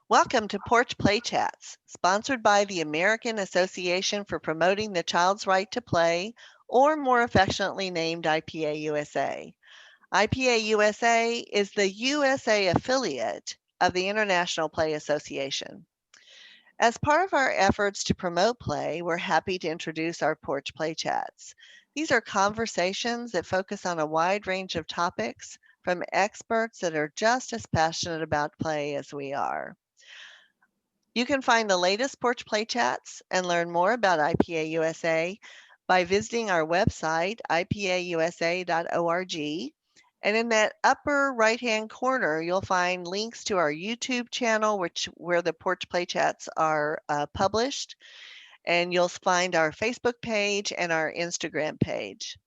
Welcome to Porch Play Chats, sponsored by the American Association for Promoting the Child's Right to Play, or more affectionately named IPA-USA. IPA-USA is the USA affiliate of the International Play Association. As part of our efforts to promote play, we're happy to introduce our Porch Play Chats. These are conversations that focus on a wide range of topics from experts that are just as passionate about play as we are. You can find the latest Porch Play Chats and learn more about IPA USA by visiting our website, ipausa.org. And in that upper right-hand corner, you'll find links to our YouTube channel, where the Porch Play Chats are published. And you'll find our Facebook page and our Instagram page.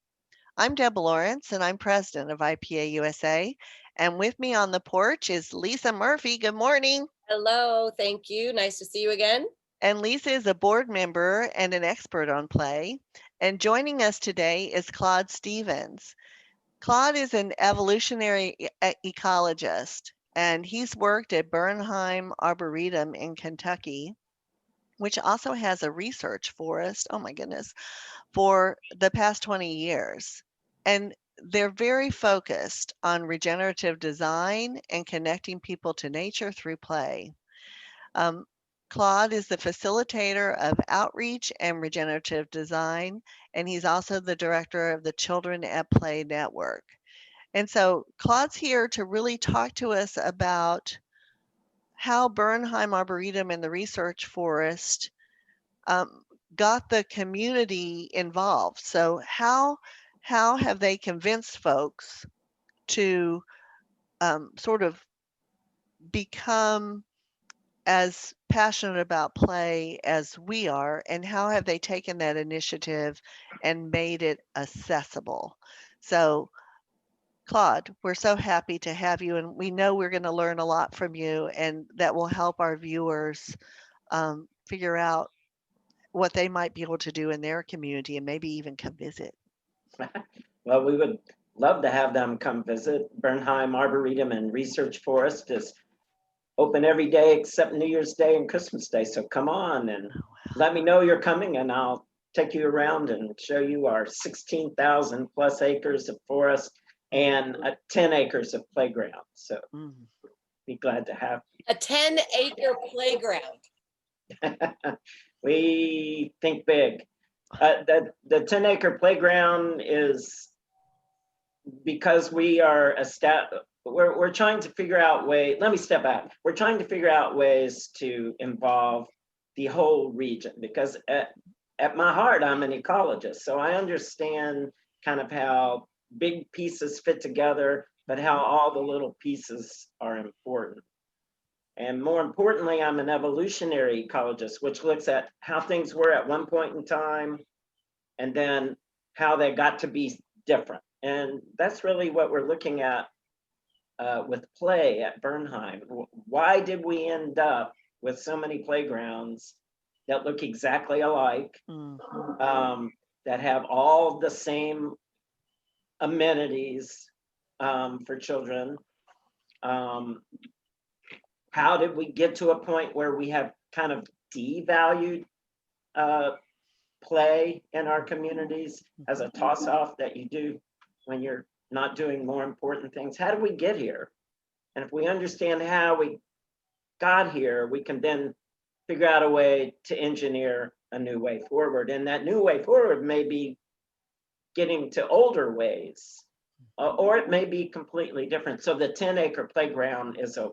I'm Deb Lawrence, and I'm president of IPA USA. And with me on the porch is Lisa Murphy. Good morning. Hello, thank you. Nice to see you again. And Lisa is a board member and an expert on play. And joining us today is Claude Stevens. Claude is an evolutionary ecologist, and he's worked at Burnheim Arboretum in Kentucky, which also has a research forest, oh my goodness, for the past 20 years. And they're very focused on regenerative design and connecting people to nature through play. Um, Claude is the facilitator of outreach and regenerative design, and he's also the director of the Children at Play Network. And so Claude's here to really talk to us about how Burnheim Arboretum and the research forest um, got the community involved. So how have they convinced folks to sort of become as passionate about play as we are, and how have they taken that initiative and made it accessible? So, Claude, we're so happy to have you, and we know we're going to learn a lot from you, and that will help our viewers figure out what they might be able to do in their community and maybe even come visit. Well, we would love to have them come visit. Burnheim Arboretum and Research Forest is open every day except New Year's Day and Christmas Day. So come on and let me know you're coming, and I'll take you around and show you our 16,000 plus acres of forest and 10 acres of playground. So be glad to have A 10-acre playground. you. We think big. The 10-acre playground is because we are we're trying to figure out ways. Let me step back. We're trying to figure out ways to involve the whole region, because at my heart, I'm an ecologist. So I understand kind of how big pieces fit together, but how all the little pieces are important. And more importantly, I'm an evolutionary ecologist, which looks at how things were at one point in time and then how they got to be different. And that's really what we're looking at with play at Bernheim. Why did we end up with so many playgrounds that look exactly alike, that have all the same amenities for children? How did we get to a point where we have kind of devalued play in our communities as a toss-off that you do when you're not doing more important things? How did we get here? And if we understand how we got here, we can then figure out a way to engineer a new way forward. And that new way forward may be getting to older ways, or it may be completely different. So the 10-acre playground is a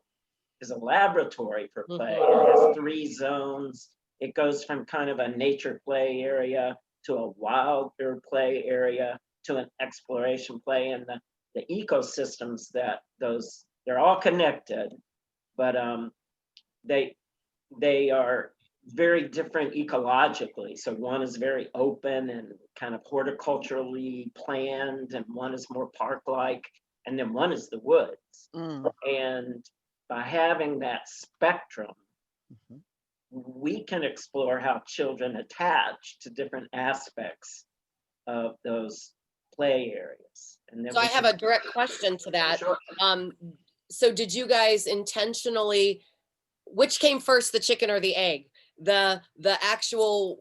laboratory for play. It has 3 zones. It goes from kind of a nature play area to a wilder play area to an exploration play, and the ecosystems that they're all connected, but they are very different ecologically. So one is very open and kind of horticulturally planned, and one is more park-like, and then one is the woods. And by having that spectrum, we can explore how children attach to different aspects of those play areas. And then So I have a direct question to that. Sure. So did you guys intentionally which came first, the chicken or the egg? The actual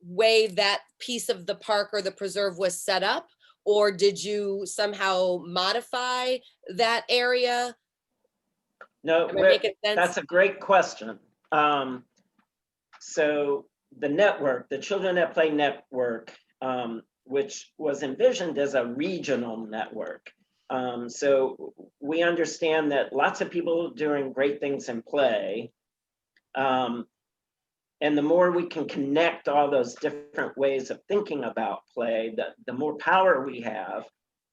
way that piece of the park or the preserve was set up, or did you somehow modify that area? No, Am I making sense? that's a great question. So the network, the Children at Play network, which was envisioned as a regional network. So we understand that lots of people are doing great things in play. And the more we can connect all those different ways of thinking about play, the more power we have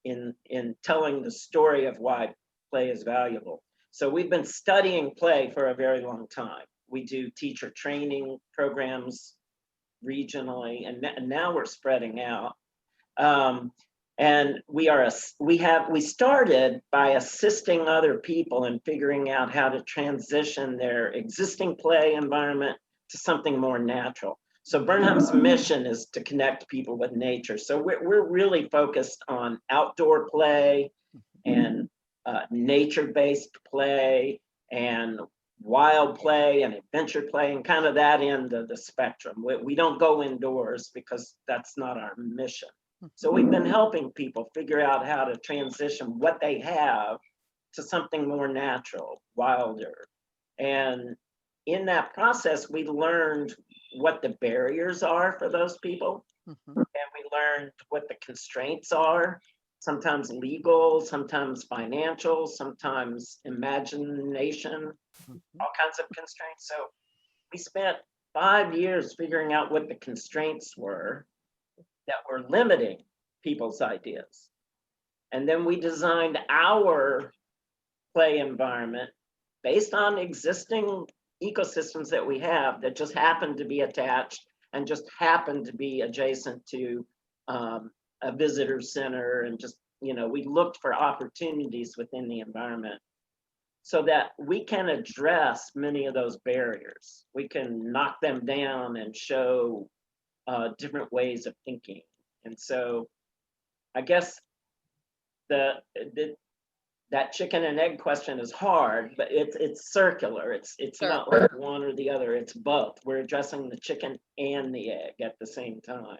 in telling the story of why play is valuable. So we've been studying play for a very long time. We do teacher training programs regionally, and now we're spreading out. And we started by assisting other people in figuring out how to transition their existing play environment to something more natural. So Burnham's mission is to connect people with nature. So we're really focused on outdoor play and nature-based play and wild play and adventure play and kind of that end of the spectrum. We don't go indoors because that's not our mission. So we've been helping people figure out how to transition what they have to something more natural, wilder. And in that process, we learned what the barriers are for those people. And we learned what the constraints are, sometimes legal, sometimes financial, sometimes imagination, all kinds of constraints. So we spent 5 years figuring out what the constraints were that were limiting people's ideas. And then we designed our play environment based on existing ecosystems that we have that just happen to be attached and just happen to be adjacent to a visitor center, and just, we looked for opportunities within the environment so that we can address many of those barriers. We can knock them down and show different ways of thinking. And so I guess that chicken and egg question is hard, but it's circular. It's Sure. Not like one or the other, it's both. We're addressing the chicken and the egg at the same time.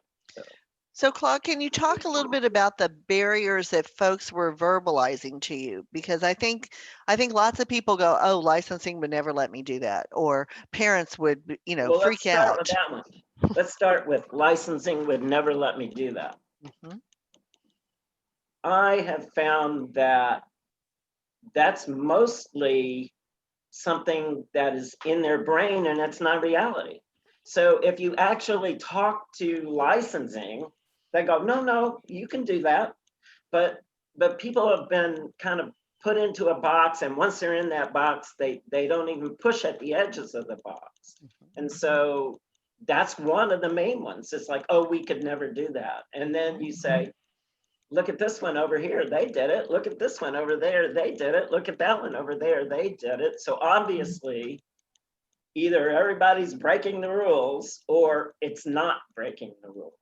So Claude, can you talk a little bit about the barriers that folks were verbalizing to you? Because I think lots of people go, oh, licensing would never let me do that, or parents would, Well, freak let's start out. with that one. Let's start with licensing would never let me do that. I have found that that's mostly something that is in their brain and it's not reality. So if you actually talk to licensing, they go, no, you can do that. But people have been kind of put into a box, and once they're in that box, they don't even push at the edges of the box. And so that's one of the main ones. It's like, oh, we could never do that. And then you say, look at this one over here, they did it. Look at this one over there, they did it. Look at that one over there, they did it. So obviously, either everybody's breaking the rules or it's not breaking the rules.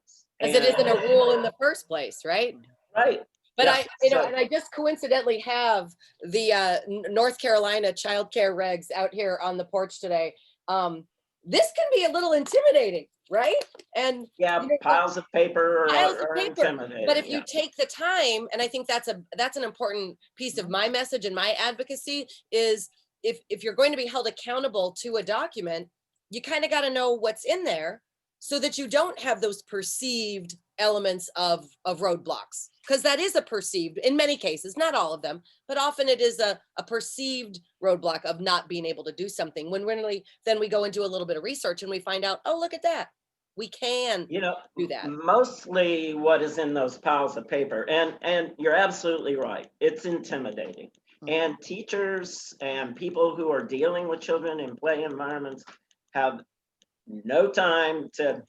Because it isn't a rule in the first place, right? Right. But Yeah, and I just coincidentally have the North Carolina child care regs out here on the porch today. This can be a little intimidating, right? And yeah, piles of paper are intimidating. But if you take the time, and I think that's an important piece of my message and my advocacy is, if you're going to be held accountable to a document, you kind of got to know what's in there so that you don't have those perceived elements of roadblocks, because that is a perceived, in many cases, not all of them, but often it is a perceived roadblock of not being able to do something, when really then we go into a little bit of research and we find out, oh, look at that, we can do that. Mostly what is in those piles of paper, and you're absolutely right, it's intimidating. And teachers and people who are dealing with children in play environments have no time to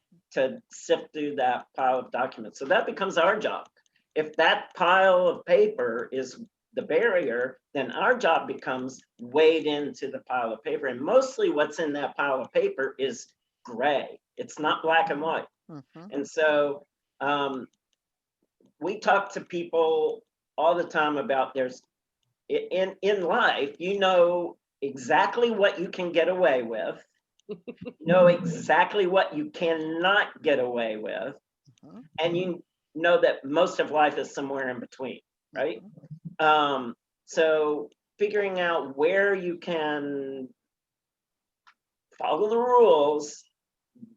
sift through that pile of documents. So that becomes our job. If that pile of paper is the barrier, then our job becomes wade into the pile of paper. And mostly what's in that pile of paper is gray. It's not black and white. And so we talk to people all the time about in life, exactly what you can get away with, know exactly what you cannot get away with, and you know that most of life is somewhere in between, right? So figuring out where you can follow the rules,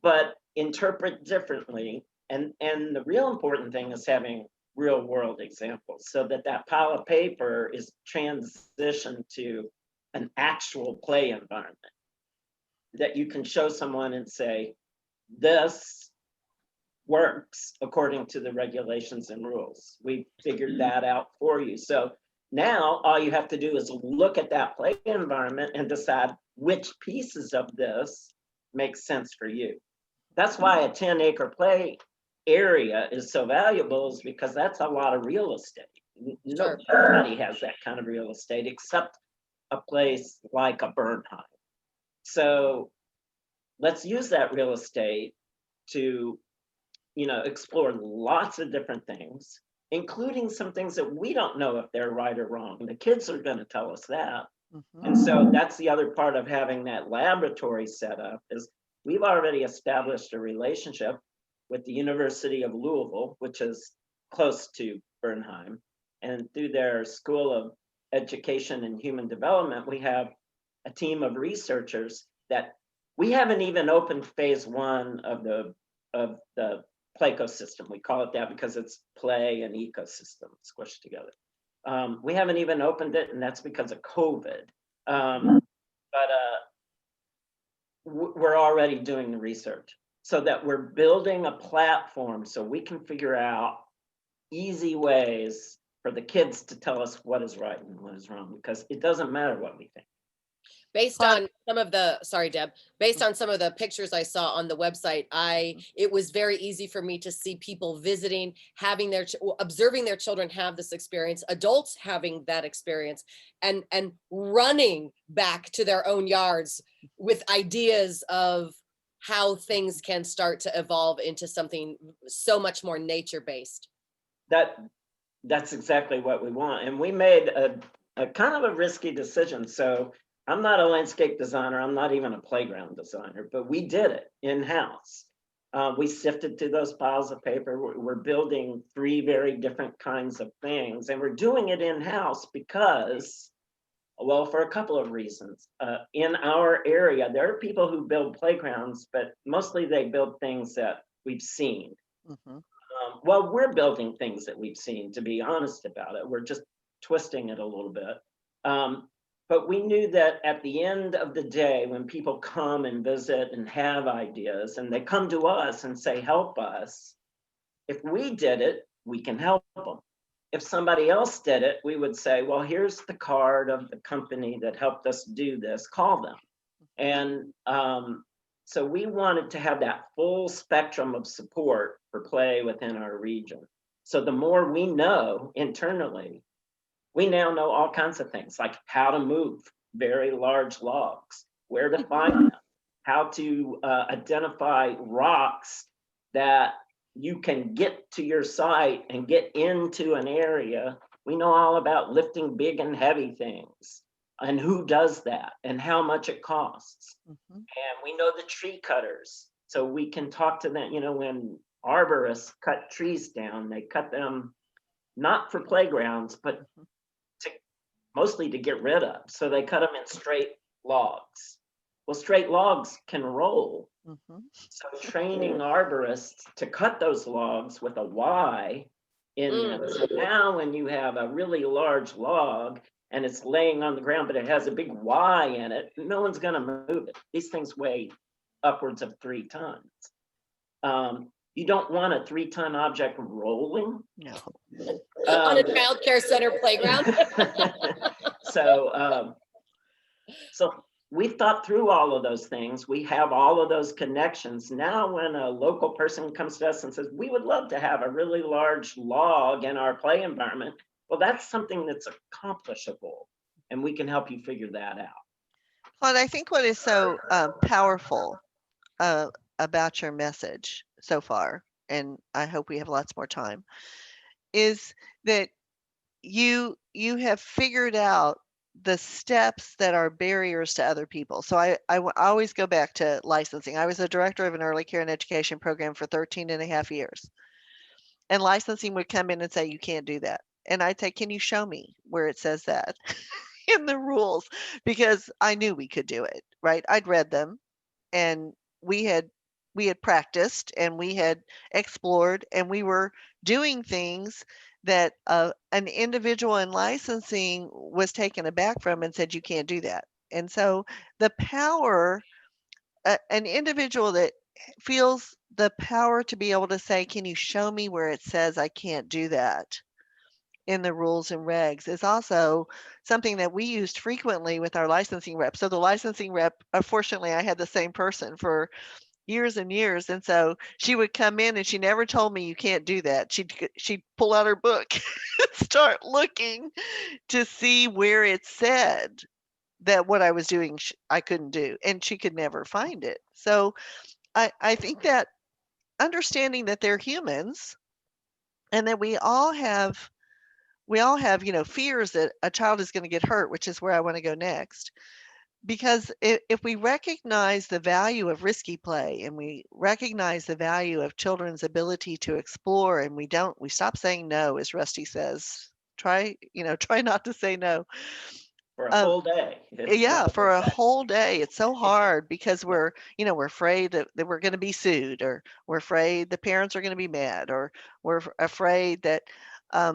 but interpret differently. And the real important thing is having real world examples so that that pile of paper is transitioned to an actual play environment that you can show someone and say, this works according to the regulations and rules. We figured that out for you. So now all you have to do is look at that play environment and decide which pieces of this make sense for you. That's why a 10-acre play area is so valuable, is because that's a lot of real estate. Nobody has that kind of real estate except a place like a Burnheim. So let's use that real estate to, explore lots of different things, including some things that we don't know if they're right or wrong. The kids are going to tell us that. And so that's the other part of having that laboratory set up, is we've already established a relationship with the University of Louisville, which is close to Bernheim. And through their School of Education and Human Development, we have a team of researchers that we haven't even opened phase 1 of the play ecosystem. We call it that because it's play and ecosystem squished together. We haven't even opened it, and that's because of COVID. But we're already doing the research so that we're building a platform so we can figure out easy ways for the kids to tell us what is right and what is wrong, because it doesn't matter what we think. Based on some of the, sorry, Deb, based on some of the pictures I saw on the website, it was very easy for me to see people visiting, having observing their children have this experience, adults having that experience, and running back to their own yards with ideas of how things can start to evolve into something so much more nature-based. That's exactly what we want. And we made a kind of a risky decision. So I'm not a landscape designer. I'm not even a playground designer, but we did it in-house. We sifted through those piles of paper. We're building 3 very different kinds of things, and we're doing it in-house because, well, for a couple of reasons. In our area, there are people who build playgrounds, but mostly they build things that we've seen. Well, we're building things that we've seen, to be honest about it. We're just twisting it a little bit. But we knew that at the end of the day, when people come and visit and have ideas, and they come to us and say, help us, if we did it, we can help them. If somebody else did it, we would say, well, here's the card of the company that helped us do this, call them. And so we wanted to have that full spectrum of support for play within our region. So the more we know internally, we now know all kinds of things, like how to move very large logs, where to find them, how to identify rocks that you can get to your site and get into an area. We know all about lifting big and heavy things and who does that and how much it costs. And we know the tree cutters, so we can talk to them. When arborists cut trees down, they cut them not for playgrounds, but mostly to get rid of. So they cut them in straight logs. Well, straight logs can roll. So training arborists to cut those logs with a Y in them. So now when you have a really large log and it's laying on the ground, but it has a big Y in it, no one's gonna move it. These things weigh upwards of 3 tons. You don't want a 3-ton object rolling. No. On a child care center playground. So we've thought through all of those things. We have all of those connections. Now, when a local person comes to us and says, we would love to have a really large log in our play environment, well, that's something that's accomplishable, and we can help you figure that out. Claude, I think what is so powerful about your message so far, and I hope we have lots more time, is that you have figured out the steps that are barriers to other people. So I always go back to licensing. I was a director of an early care and education program for 13 and a half years. And licensing would come in and say, you can't do that. And I'd say, can you show me where it says that in the rules? Because I knew we could do it, right? I'd read them and we had we had practiced and we had explored and we were doing things that an individual in licensing was taken aback from and said, you can't do that. And so the power, an individual that feels the power to be able to say, can you show me where it says I can't do that in the rules and regs, is also something that we used frequently with our licensing rep. So the licensing rep, unfortunately, I had the same person for years and years. And so she would come in and she never told me you can't do that. She'd pull out her book and start looking to see where it said that what I was doing I couldn't do, and she could never find it. So I think that understanding that they're humans and that we all have, fears that a child is going to get hurt, which is where I want to go next. Because if we recognize the value of risky play and we recognize the value of children's ability to explore, and we stop saying no, as Rusty says, try not to say no. For a whole day. It's Yeah, not for a that. whole day. It's so hard because we're afraid that we're going to be sued, or we're afraid the parents are going to be mad, or we're afraid that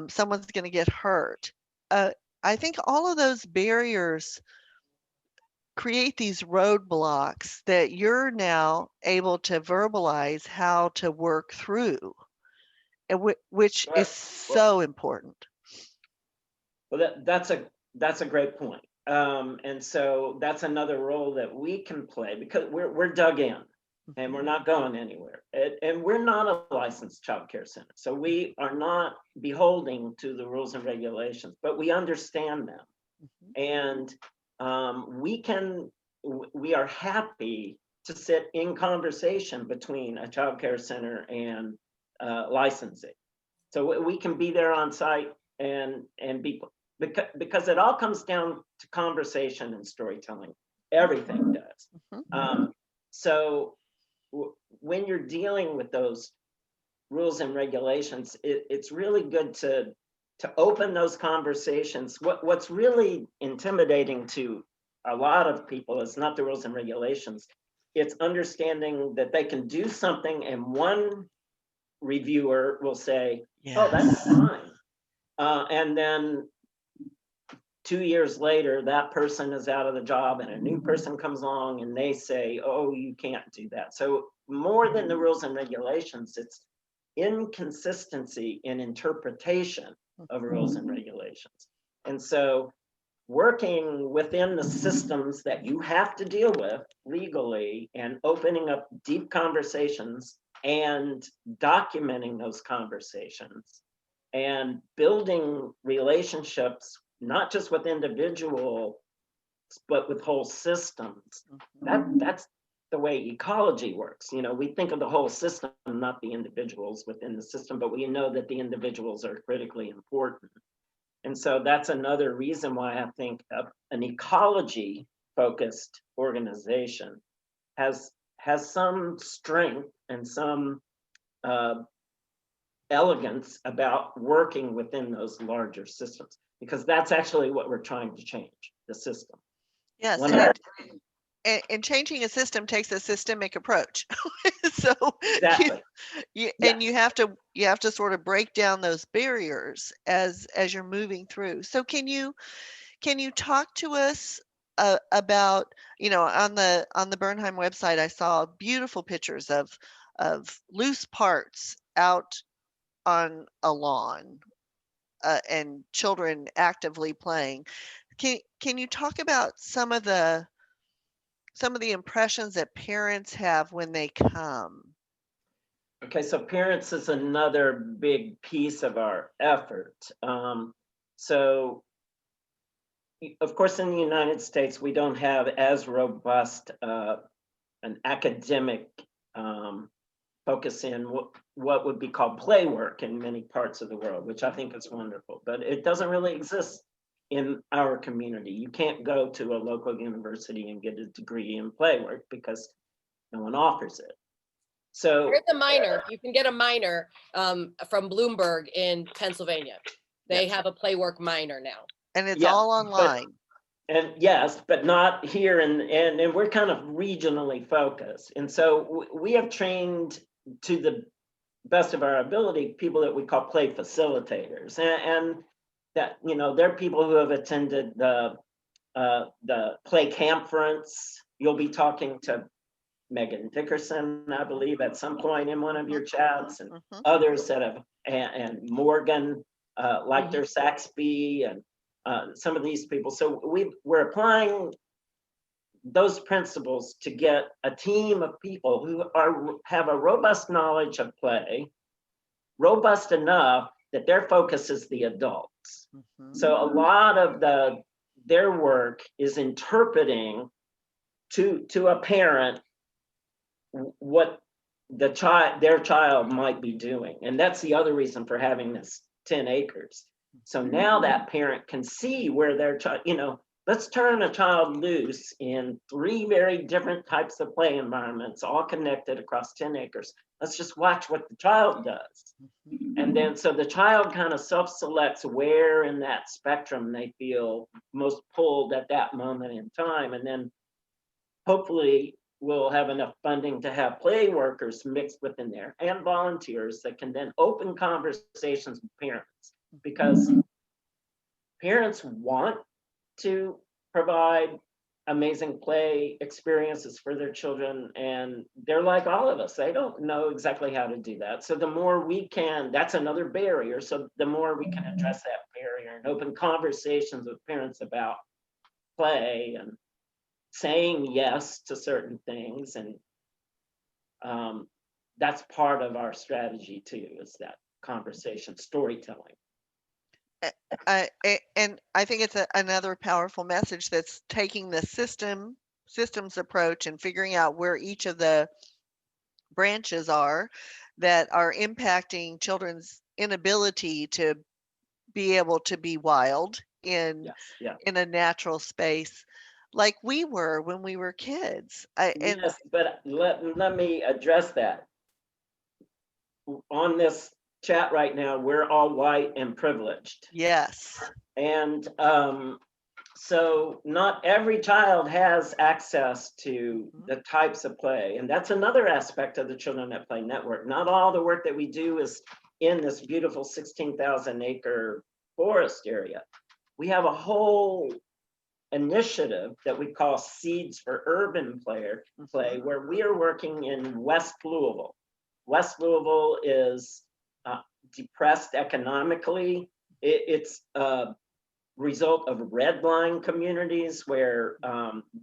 someone's going to get hurt. Uh, I think all of those barriers create these roadblocks that you're now able to verbalize how to work through, and which is Right. so important. Well, that's a great point. And so that's another role that we can play because we're dug in and we're not going anywhere. And we're not a licensed child care center. So we are not beholding to the rules and regulations, but we understand them. And we are happy to sit in conversation between a child care center and licensing. So we can be there on site and be, because it all comes down to conversation and storytelling. Everything does. Mhm. So when you're dealing with those rules and regulations, it's really good to open those conversations. What's really intimidating to a lot of people is not the rules and regulations. It's understanding that they can do something and one reviewer will say, oh, that's Yes. fine. And then 2 years later, that person is out of the job and a new person comes along and they say, oh, you can't do that. So more than the rules and regulations, it's inconsistency in interpretation of rules and regulations. And so working within the systems that you have to deal with legally and opening up deep conversations and documenting those conversations and building relationships, not just with individuals, but with whole systems. That's the way ecology works. We think of the whole system, not the individuals within the system, but we know that the individuals are critically important. And so that's another reason why I think an ecology focused organization has some strength and some elegance about working within those larger systems, because that's actually what we're trying to change, the system. Yes, and changing a system takes a systemic approach. So Exactly. and Yes. you have to sort of break down those barriers as you're moving through. So can you talk to us about, on the Bernheim website, I saw beautiful pictures of loose parts out on a lawn, and children actively playing. Can you talk about some of the impressions that parents have when they come? Okay, so parents is another big piece of our effort. So of course, in the United States, we don't have as robust an academic focus in what would be called play work in many parts of the world, which I think is wonderful, but it doesn't really exist in our community. You can't go to a local university and get a degree in play work because no one offers it. So There's a minor. You can get a minor from Bloomberg in Pennsylvania. They have a play work minor now. And it's all online. And yes, but not here, and we're kind of regionally focused. And so we have trained, to the best of our ability, people that we call play facilitators. And that, you know, they're people who have attended the play conference. You'll be talking to Megan Dickerson, I believe, at some point in one of your chats, and others that have, and Morgan, Lecter Saxby, and some of these people. So we're applying those principles to get a team of people who have a robust knowledge of play, robust enough that their focus is the adults. So a lot of their work is interpreting to a parent what their child might be doing. And that's the other reason for having this 10 acres. So now that parent can see where their child, you know, let's turn a child loose in 3 very different types of play environments, all connected across 10 acres. Let's just watch what the child does. And then so the child kind of self-selects where in that spectrum they feel most pulled at that moment in time. And then hopefully we'll have enough funding to have play workers mixed within there and volunteers that can then open conversations with parents, because parents want to provide amazing play experiences for their children, and they're like all of us, they don't know exactly how to do that. So the more we can, that's another barrier, so the more we can address that barrier and open conversations with parents about play and saying yes to certain things, and that's part of our strategy too, is that conversation storytelling. And I think it's another powerful message that's taking the systems approach and figuring out where each of the branches are that are impacting children's inability to be able to be wild in a natural space like we were when we were kids. Yes, but let me address that. On this chat right now, we're all white and privileged. Yes. And so not every child has access to the types of play. And that's another aspect of the Children That Play Network. Not all the work that we do is in this beautiful 16,000 acre forest area. We have a whole initiative that we call Seeds for Urban Play, where we are working in West Louisville. West Louisville is depressed economically. It's a result of redline communities where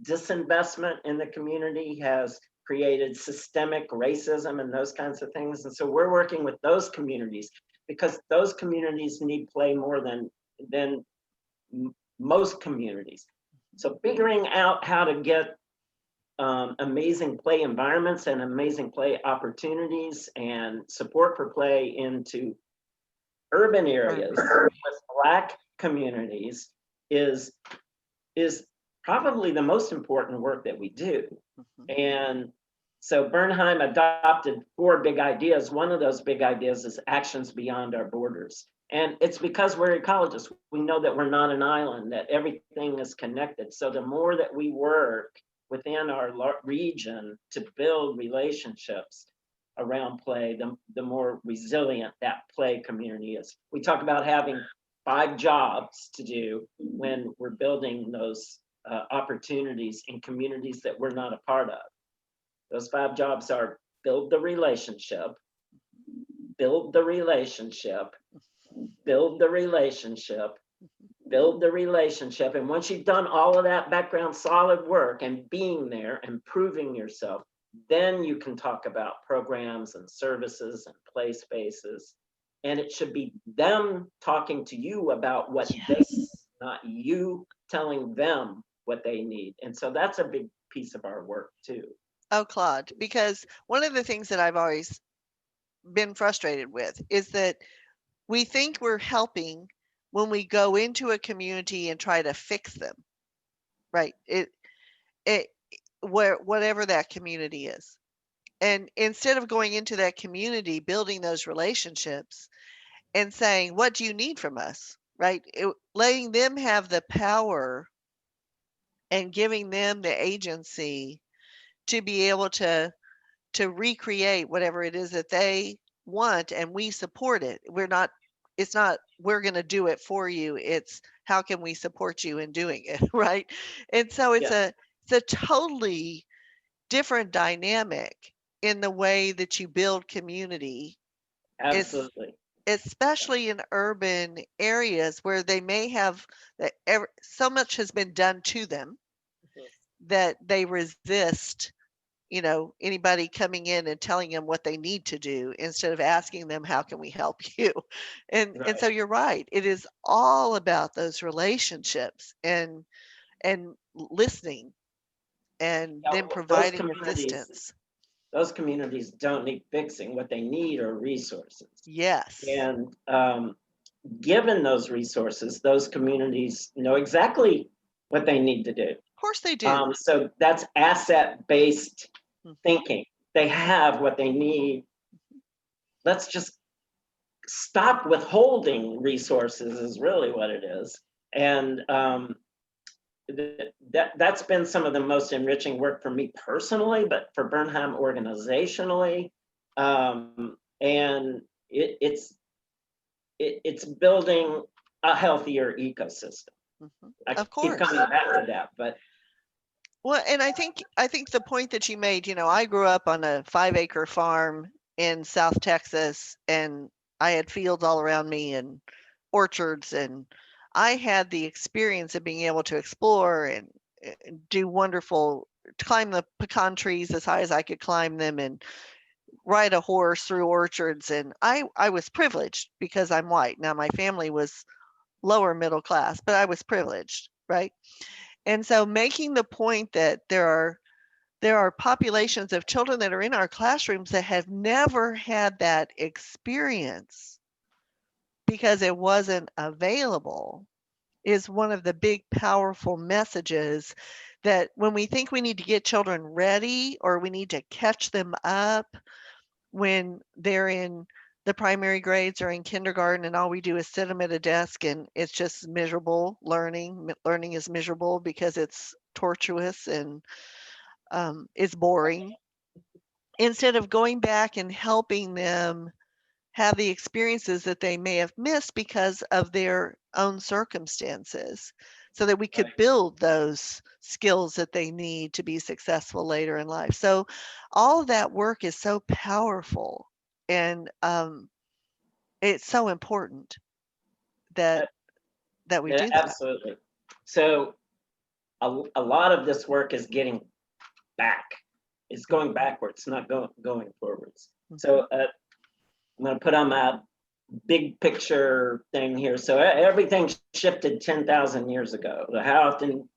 disinvestment in the community has created systemic racism and those kinds of things. And so we're working with those communities because those communities need play more than most communities. So figuring out how to get amazing play environments and amazing play opportunities and support for play into urban areas with Black communities is probably the most important work that we do. And so Bernheim adopted 4 big ideas. One of those big ideas is actions beyond our borders. And it's because we're ecologists. We know that we're not an island, that everything is connected. So the more that we work within our region to build relationships around play, the more resilient that play community is. We talk about having 5 jobs to do when we're building those opportunities in communities that we're not a part of. Those 5 jobs are build the relationship, build the relationship, build the relationship, build the relationship. And once you've done all of that background solid work and being there and proving yourself, then you can talk about programs and services and play spaces. And it should be them talking to you about what they need, not you telling them what they need. And so that's a big piece of our work too. Oh, Claude, because one of the things that I've always been frustrated with is that we think we're helping when we go into a community and try to fix them, right? It whatever that community is. And instead of going into that community, building those relationships and saying, what do you need from us? Right? Letting them have the power and giving them the agency to be able to recreate whatever it is that they want, and we support it. It's not we're going to do it for you. It's how can we support you in doing it, right? And so Yeah, it's a totally different dynamic in the way that you build community, es- absolutely. especially in urban areas where they may have so much has been done to them that they resist, anybody coming in and telling them what they need to do instead of asking them, how can we help you? And so Right. you're right. It is all about those relationships and listening and Yeah, then providing assistance. those communities don't need fixing. What they need are resources. Yes. And given those resources, those communities know exactly what they need to do. Of course they do. So that's asset-based Mhm. thinking. They have what they need. Let's just stop withholding resources is really what it is. And that's been some of the most enriching work for me personally, but for Burnheim organizationally. And it's building a healthier ecosystem. Mhm. I Of keep course. coming back to that, but Well, and I think the point that you made, I grew up on a 5-acre farm in South Texas, and I had fields all around me and orchards, and I had the experience of being able to explore and do wonderful, climb the pecan trees as high as I could climb them and ride a horse through orchards. And I was privileged because I'm white. Now my family was lower middle class, but I was privileged, right? And so making the point that there are populations of children that are in our classrooms that have never had that experience because it wasn't available is one of the big powerful messages, that when we think we need to get children ready or we need to catch them up when they're in the primary grades or in kindergarten and all we do is sit them at a desk and it's just miserable learning. Learning is miserable because it's tortuous and it's boring. Instead of going back and helping them have the experiences that they may have missed because of their own circumstances, so that we could right. build those skills that they need to be successful later in life. So all of that work is so powerful, and it's so important that Uh, that we yeah, do that. absolutely. So a lot of this work is getting back. It's going backwards, not going forwards. So Mhm. I'm going to put on my big picture thing here. So everything shifted 10,000 years ago. How often,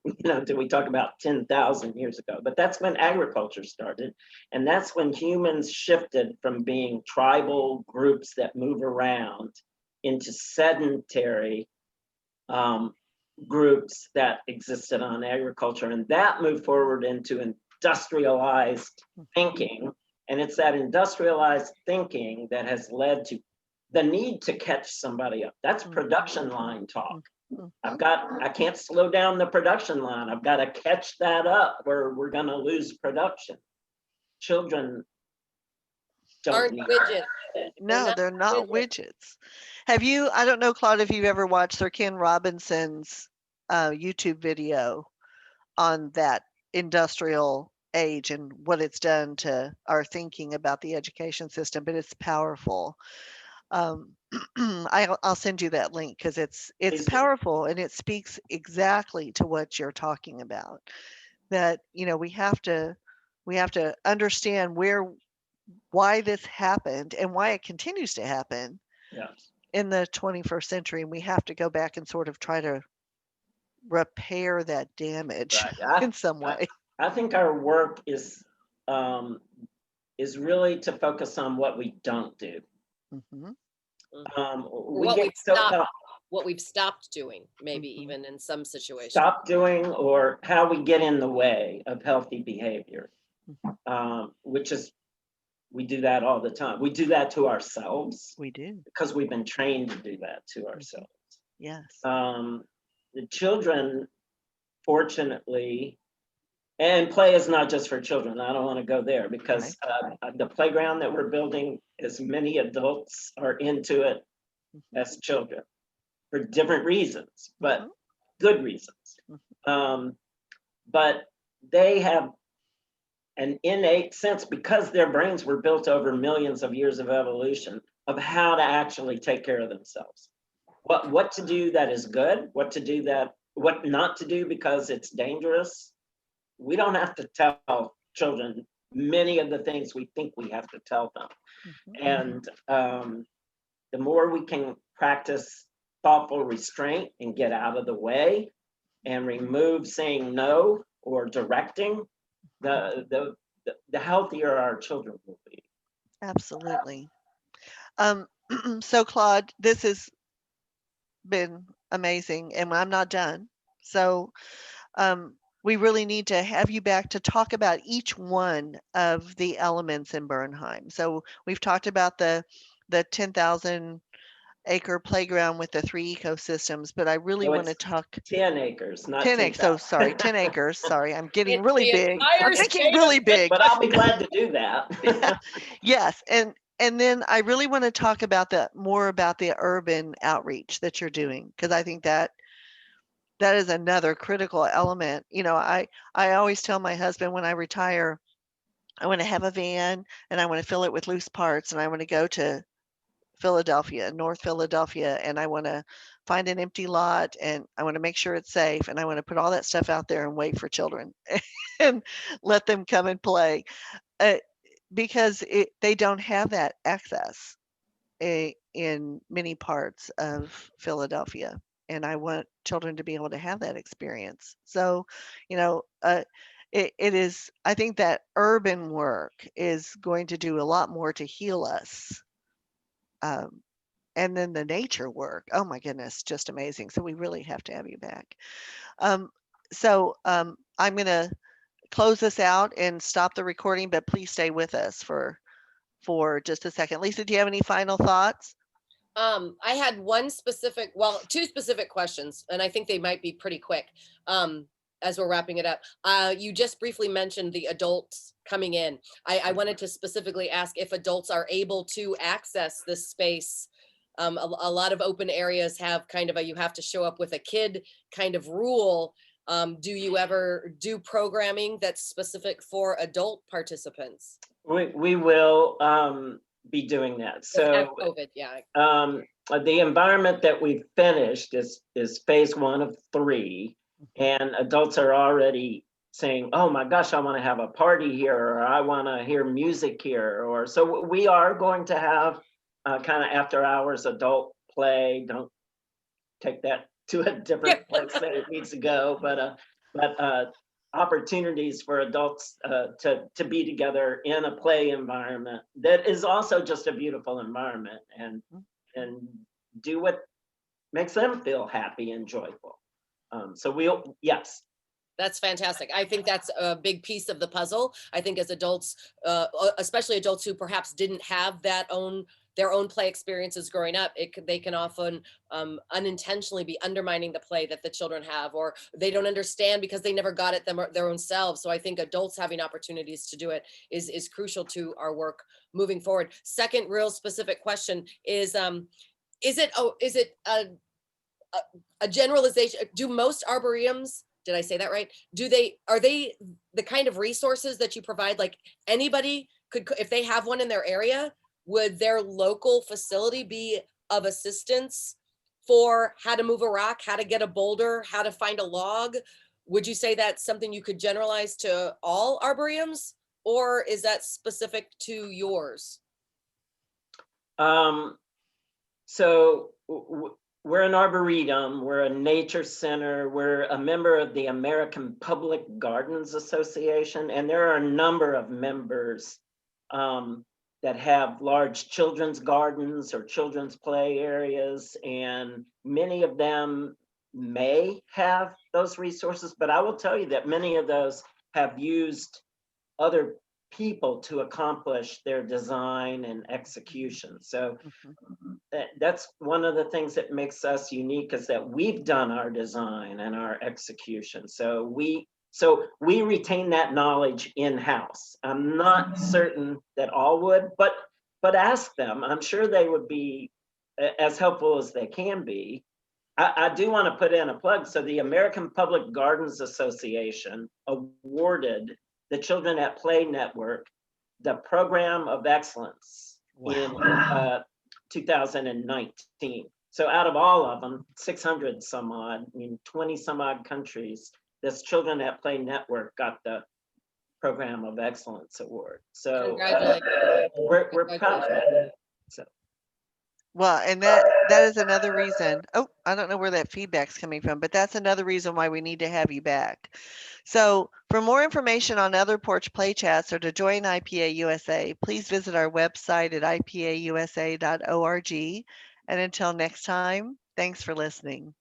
do we talk about 10,000 years ago? But that's when agriculture started. And that's when humans shifted from being tribal groups that move around into sedentary groups that existed on agriculture. And that moved forward into industrialized thinking. And it's that industrialized thinking that has led to the need to catch somebody up. That's production line talk. Mhm. I can't slow down the production line. I've got to catch that up where we're going to lose production. Children don't Aren't need widgets. They're No, not they're not widgets. widgets. I don't know, Claude, if you've ever watched Sir Ken Robinson's YouTube video on that industrial age and what it's done to our thinking about the education system, but it's powerful. Um, I'll send you that link because it's Please do. powerful and it speaks exactly to what you're talking about. That we have to understand why this happened and why it continues to happen Yes. in the 21st century. And we have to go back and sort of try to repair that damage Right. in some I, way. I think our work um, is really to focus on what we don't do. Mhm. Um, we What get we've so stopped. caught, what we've stopped doing, maybe even in some situations. Stop doing, or how we get in the way of healthy behavior, which is, we do that all the time. We do that to ourselves. We do. Because we've been trained to do that to ourselves. Yes. The children, fortunately, and play is not just for children. I don't want to go there, because the playground that we're building, as many adults are into it as children, for different reasons, but good reasons. But they have an innate sense, because their brains were built over millions of years of evolution, of how to actually take care of themselves. What to do that is good, what not to do because it's dangerous. We don't have to tell children many of the things we think we have to tell them. And the more we can practice thoughtful restraint and get out of the way and remove saying no or directing, the healthier our children will be. Absolutely. So Claude, this has been amazing, and I'm not done. So we really need to have you back to talk about each one of the elements in Bernheim. So we've talked about the 10,000 acre playground with the 3 ecosystems, but I really want to talk 10 acres, not 10 acres. So sorry, 10 acres. Sorry, I'm getting really big. I'm thinking really big. But I'll be glad to do that. Yes, and then I really want to talk about more about the urban outreach that you're doing, because I think that is another critical element. You know, I always tell my husband when I retire, I want to have a van and I want to fill it with loose parts, and I want to go to Philadelphia, North Philadelphia, and I want to find an empty lot, and I want to make sure it's safe, and I want to put all that stuff out there and wait for children and let them come and play, because they don't have that access in many parts of Philadelphia, and I want children to be able to have that experience. So, you know, it is, I think that urban work is going to do a lot more to heal us. And then the nature work, oh my goodness, just amazing. So we really have to have you back. I'm going to close this out and stop the recording, but please stay with us for just a second. Lisa, do you have any final thoughts? I had two specific questions, and I think they might be pretty quick. As we're wrapping it up, you just briefly mentioned the adults coming in. I wanted to specifically ask if adults are able to access this space. A lot of open areas have kind of you have to show up with a kid kind of rule. Do you ever do programming that's specific for adult participants? We will be doing that. So COVID, yeah. The environment that we've finished is phase 1 of 3, and adults are already saying, "Oh my gosh, I want to have a party here," or "I want to hear music here," or so we are going to have kind of after hours adult play. Don't take that to a different place that it needs to go, but opportunities for adults to be together in a play environment that is also just a beautiful environment, and do what makes them feel happy and joyful. So yes. That's fantastic. I think that's a big piece of the puzzle. I think as adults, especially adults who perhaps didn't have their own play experiences growing up, they can often unintentionally be undermining the play that the children have, or they don't understand because they never got it their own selves. So I think adults having opportunities to do it is crucial to our work moving forward. Second real specific question is it a generalization? Do most arboretums, did I say that right? Are they the kind of resources that you provide? Like anybody could, if they have one in their area, would their local facility be of assistance for how to move a rock, how to get a boulder, how to find a log? Would you say that's something you could generalize to all arboretums, or is that specific to yours? So we're an arboretum, we're a nature center, we're a member of the American Public Gardens Association, and there are a number of members that have large children's gardens or children's play areas, and many of them may have those resources, but I will tell you that many of those have used other people to accomplish their design and execution. So that's one of the things that makes us unique, is that we've done our design and our execution. So we retain that knowledge in-house. I'm not certain that all would, but ask them. I'm sure they would be as helpful as they can be. I do want to put in a plug. So the American Public Gardens Association awarded the Children at Play Network the Program of Excellence in 2019. So out of all of them, 600 some odd, 20 some odd countries, this Children at Play Network got the Program of Excellence Award. So we're proud of that. So. Well, and that is another reason. Oh, I don't know where that feedback's coming from, but that's another reason why we need to have you back. So for more information on other Porch Play Chats or to join IPA USA, please visit our website at IPAUSA.org. And until next time, thanks for listening.